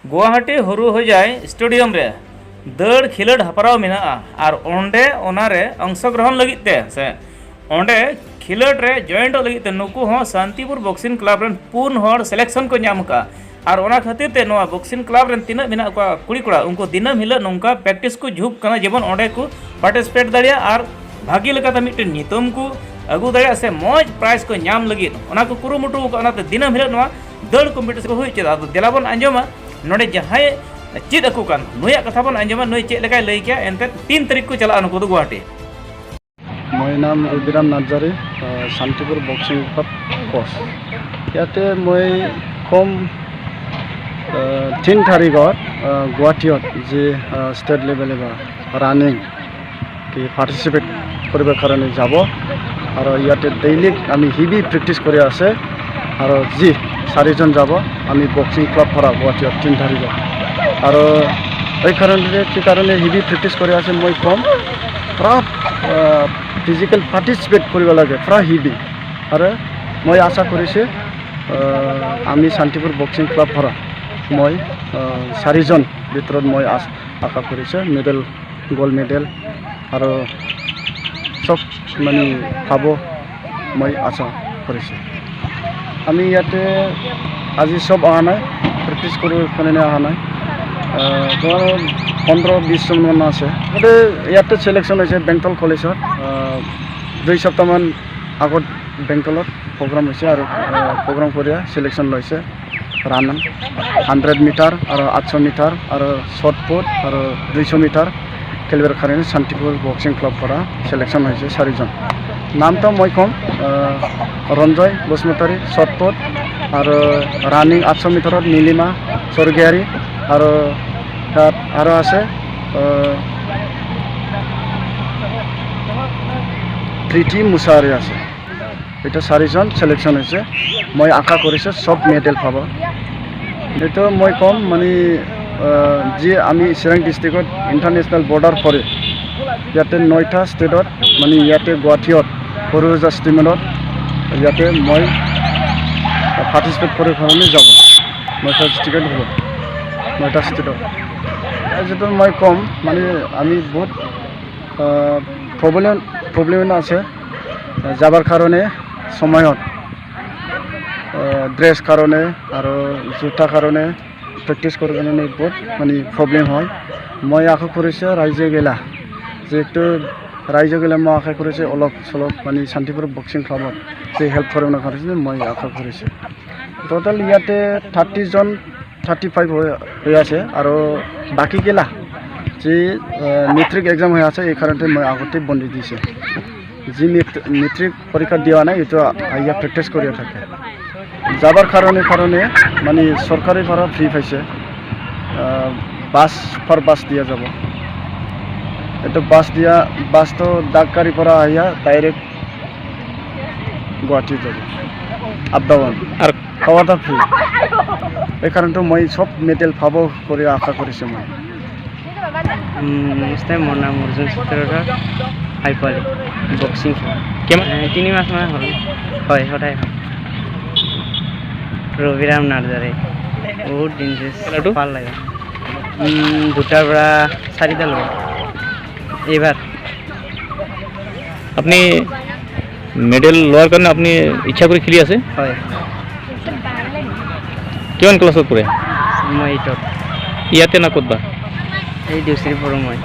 Guwahati हुरु हजाय stadium रे दौड़ खिलड हपराव मेना और ओंडे ओनारे अंशग्रहण लगिते से ओंडे खिलड रे जॉइंट लगिते नुकु हो शांतिपुर बॉक्सिंग क्लब रेन पूर्ण हर सिलेक्शन को नाम का और ओना खातिर ते नोआ बॉक्सिंग क्लब रेन तिना मेना को कुड़ी कोड़ा उनको दिनम हिला नोंका प्रैक्टिस को झुक कना जेबन ओंडे को पार्टिसिपेट दाड़िया और भागी लेकाते मिटन नितम को अगु दाड़िया से मौज प्राइज को नाम लगी ओना को कुरुमुटु ओनाते दिनम हिला नोआ दौड़ कॉम्पिटिशन को हुई चेदा देलाबन अंजमा नोडे जहाय चेद अकु कान नुया कथा बन अंजमा नुय चेद लेकाय लई किया एनते 3 तारीख को चला नुको गुवाहाटी मोर नाम Rubiram Narzary Shantipur boxing club coach याते मैं कम 3 तारिखत गुवाहाटी जे स्टेट लेवल एबा रानिंग की पार्टिसिपेट करबा कारणे जाबो और याते डेली आमी हेवी प्रेक्टिस करे आसे और जी 4 जन जाबो आमी बॉक्सिंग क्लब फरा गुवाहाटी 3 तारिखत और এই কারণে হেভি প্ৰেক্টিছ কৰি আছে মই কম পুৰা ফিজিকেল পাৰ্টিচিপেট কৰিব লাগে পুৰা হেভি আৰু মই আশা কৰিছে আমি শান্তিপুৰ বক্সিং ক্লাব পৰা মই 4 জন ভিতৰত মই আশা কৰিছে মেডেল গোল্ড মেডেল আৰু সব মানে পাব মই আশা কৰিছে আমি ইয়াতে আজি সব অহা নাই প্ৰেক্টিছ কৰিব কাৰণে অহা নাই 15-20 জন মান আছে গতে ইয়াতে সিলেকশন হৈছে বেংটল কলেজত 2 সপ্তাহমান আগত বেংটলত প্ৰগ্ৰাম হৈছে আৰু প্ৰগ্ৰাম কৰিয়া সিলেকশন লৈছে ৰানিং 100 মিটাৰ আৰু 800 মিটাৰ আৰু শৰ্ট পুট আৰু 200 মিটাৰ খেলিবৰ কাৰণে শান্তিপুৰ বক্সিং ক্লাব পৰা সিলেকশন হৈছে 4 জন নামটো মই কম ৰঞ্জয় বসুমতাৰী শৰ্ট পুট আৰু ৰানিং 800 মিটাৰত নীলিমা স্বৰ্গীয়াৰী और আছে प्रीति मुसाहारी আছে এটা 4 জন সিলেকশন হৈছে মই আশা কৰিছো সব মেডেল পাব এটো মই কম মানে যে আমি চিৰাং ডিস্ট্ৰিক্টত ইন্টাৰনেশনাল বৰ্ডাৰ পৰে ইয়াতে 9টা ষ্টেটত মানে ইয়াতে গুৱাহাটীত সৰুজা ষ্টিমনত ইয়াতে মই পাৰ্টিসিপেট কৰি কাৰণে যাব 9টা ষ্টেটত হ'ব 9টা ষ্টেটত যেটো মই কম মানে আমি বহুত প্ৰব্লেম আছে যাবৰ কাৰণে সময়ত ড্ৰেছ কাৰণে আৰু জোতা কাৰণে প্ৰেক্টিছ কৰাৰ কাৰণে বহুত মানে প্ৰব্লেম হয় মই আশা কৰিছো ৰাইজে গেলা যেটো ৰাইজে গেলা মই আশা কৰিছো অলপ চলপ মানে শান্তিপুৰ বক্সিং ক্লাবত যে হেল্প কৰিব কৰিছে মই আশা কৰিছো টোটাল ইয়াতে 30 জন 35 হৈ আছে আৰু বাকি গেলা যে মেট্ৰিক এক্সাম হৈ আছে এই কাৰণতে মই আগতে বন্ধ দিছে যি মেট্ৰিক পৰীক্ষা দিয়া নাই এটো আইয়া প্ৰেক্টিছ কৰি থাকে যাবৰ কাৰণে মানে চৰকাৰী পৰা ফ্ৰী পাইছে বাছ দিয়া যাব এটো বাছটো ডাকগাড়ী পৰা আইয়া ডাইৰেক্ট গুৱাহাটী যাব আপ ডাউন আৰু খাওয়াটা ফ্ৰী এই কাৰণতে মই সব মেডেল পাব কৰি আশা কৰিছো মই নমস্তে মোৰ নাম অৰ্জুন চিত্ৰধৰ হাইপালি বক্সিং 3 মাস মান হ'ল হয় সদায় ৰবিৰাম নাৰ্জাৰী বহুত ইন্টাৰেষ্ট ভাল লাগে 2টাৰ পৰা 4টা লৈ এইবাৰ আপনি মেডেল লোৱাৰ কাৰণে আপনি ইচ্ছা কৰি খেলি আছে হয় কিমান ক্লাছত পঢ়ে মই 8ত ইয়াতে না ক'তবা এই দিউচিৰ পৰা মই